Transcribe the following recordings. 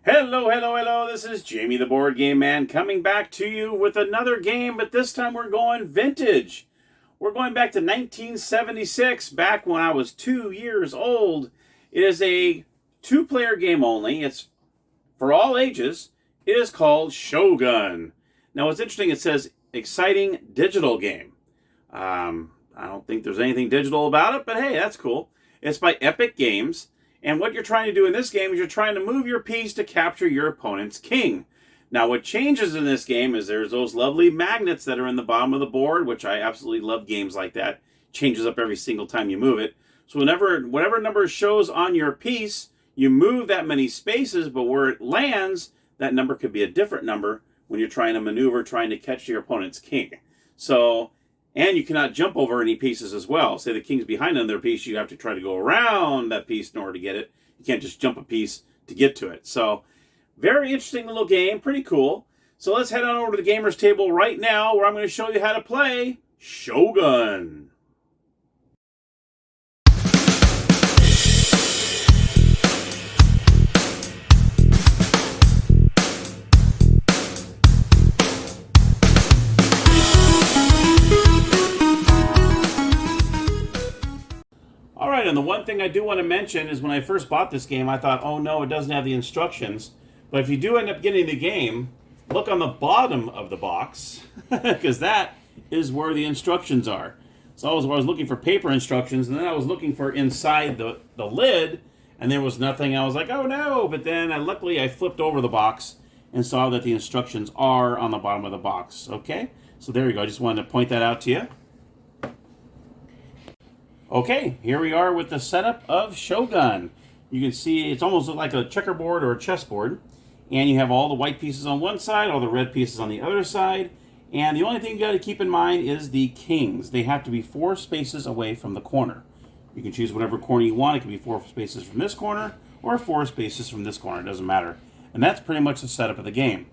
Hello, hello, hello. This is Jamie the Board Game Man coming back to you with another game, but this time we're going vintage. We're going back to 1976, back when I was 2 years old. It is a two-player game only. It's for all ages. It is called Shogun. Now, what's interesting, it says exciting digital game. I don't think there's anything digital about it, but hey, that's cool. It's by Epoch Games. And what you're trying to do in this game is you're trying to move your piece to capture your opponent's king. Now, what changes in this game is there's those lovely magnets that are in the bottom of the board, which I absolutely love games like that. Changes up every single time you move it. So whatever number shows on your piece, you move that many spaces, but where it lands, that number could be a different number when you're trying to maneuver, trying to catch your opponent's king. And you cannot jump over any pieces as well. Say the king's behind another piece, you have to try to go around that piece in order to get it. You can't just jump a piece to get to it. So, very interesting little game, pretty cool. So let's head on over to the gamer's table right now where I'm going to show you how to play Shogun. Alright, and the one thing I do want to mention is when I first bought this game, I thought, oh no, it doesn't have the instructions. But if you do end up getting the game, look on the bottom of the box, because that is where the instructions are. So I was looking for paper instructions, and then I was looking for inside the lid, and there was nothing. I was like, oh no, but then luckily I flipped over the box and saw that the instructions are on the bottom of the box. Okay, so there you go. I just wanted to point that out to you. Okay, here we are with the setup of Shogun. You can see it's almost like a checkerboard or a chessboard. And you have all the white pieces on one side, all the red pieces on the other side. And the only thing you got to keep in mind is the kings. They have to be 4 spaces away from the corner. You can choose whatever corner you want. It can be 4 spaces from this corner or 4 spaces from this corner. It doesn't matter. And that's pretty much the setup of the game.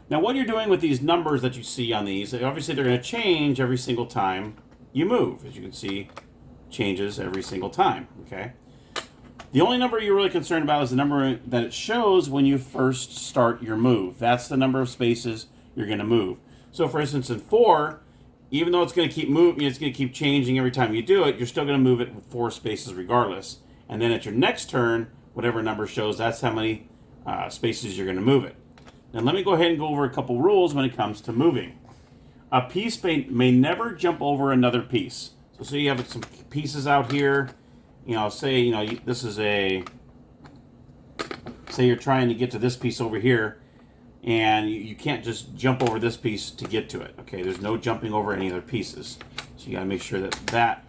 Now, what you're doing with these numbers that you see on these, obviously they're going to change every single time you move. As you can see, changes every single time, okay? The only number you're really concerned about is the number that it shows when you first start your move. That's the number of spaces you're going to move. So for instance, in 4, even though it's going to keep moving, it's going to keep changing every time you do it, you're still going to move it 4 spaces regardless. And then at your next turn, whatever number shows, that's how many spaces you're going to move it. Now let me go ahead and go over a couple rules when it comes to moving. A piece may never jump over another piece. So you have some pieces out here, say, this is say you're trying to get to this piece over here, and you can't just jump over this piece to get to it, okay? There's no jumping over any other pieces. So you gotta make sure that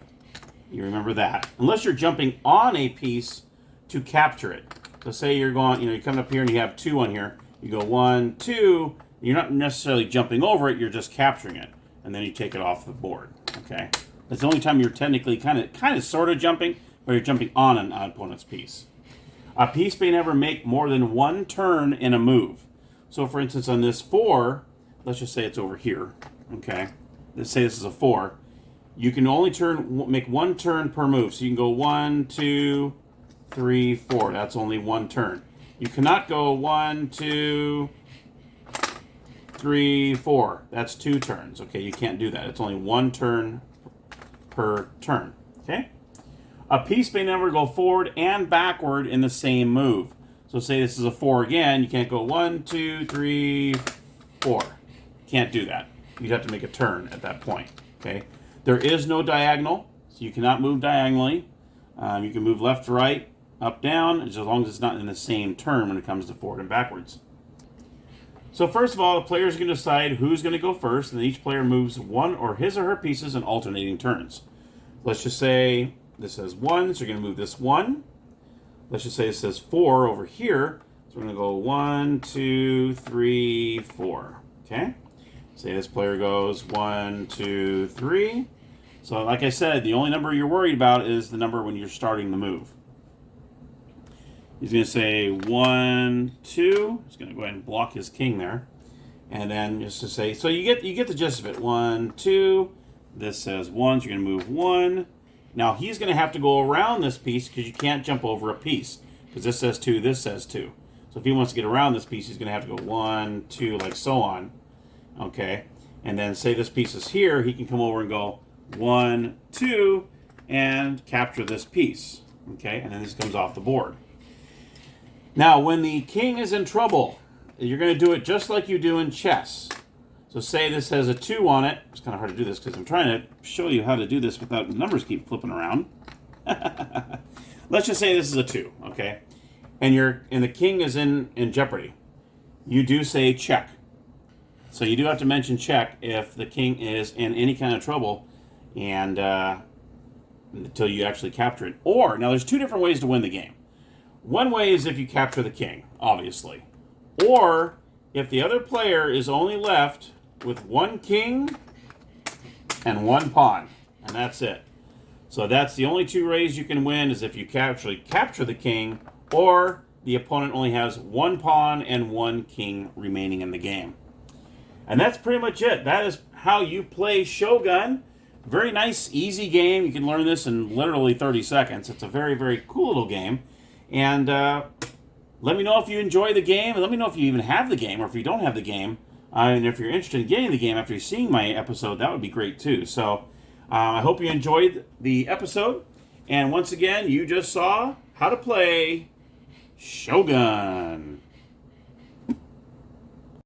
you remember that. Unless you're jumping on a piece to capture it. So say you're going, you're coming up here and you have 2 on here. You go 1, 2, you're not necessarily jumping over it, you're just capturing it. And then you take it off the board, okay? That's the only time you're technically kind of sort of jumping, but you're jumping on an opponent's piece. A piece may never make more than 1 turn in a move. So for instance, on this 4, let's just say it's over here, okay? Let's say this is a 4. You can only make 1 turn per move. So you can go 1, 2, 3, 4. That's only 1 turn. You cannot go 1, 2, 3, 4. That's 2 turns, okay? You can't do that. It's only 1 turn per turn, okay? A piece may never go forward and backward in the same move. So say this is a 4 again, you can't go 1, 2, 3, 4. Can't do that. You'd have to make a turn at that point, okay? There is no diagonal, so you cannot move diagonally. You can move left to right, up, down, as long as it's not in the same turn when it comes to forward and backwards. So first of all, the players can decide who's going to go first, and then each player moves one or his or her pieces in alternating turns. Let's just say this says 1, so you're going to move this 1. Let's just say it says 4 over here, so we're going to go 1, 2, 3, 4. Okay? Say this player goes 1, 2, 3. So like I said, the only number you're worried about is the number when you're starting the move. He's going to say 1, 2. He's going to go ahead and block his king there. And then just to say, so you get the gist of it. 1, 2. This says 1, so you're going to move 1. Now he's going to have to go around this piece because you can't jump over a piece. Because this says 2, this says 2. So if he wants to get around this piece, he's going to have to go 1, 2, like so on. Okay. And then say this piece is here, he can come over and go 1, 2, and capture this piece. Okay. And then this comes off the board. Now, when the king is in trouble, you're going to do it just like you do in chess. So say this has a 2 on it. It's kind of hard to do this because I'm trying to show you how to do this without the numbers keep flipping around. Let's just say this is a 2, okay? And the king is in jeopardy. You do say check. So you do have to mention check if the king is in any kind of trouble and until you actually capture it. Or, now there's 2 different ways to win the game. One way is if you capture the king, obviously. Or if the other player is only left with 1 king and 1 pawn. And that's it. So that's the only 2 ways you can win, is if you actually capture the king, or the opponent only has 1 pawn and 1 king remaining in the game. And that's pretty much it. That is how you play Shogun. Very nice, easy game. You can learn this in literally 30 seconds. It's a very, very cool little game. And let me know if you enjoy the game, and let me know if you even have the game, or if you don't have the game. And if you're interested in getting the game after seeing my episode, that would be great too. So I hope you enjoyed the episode. And once again, you just saw how to play Shogun.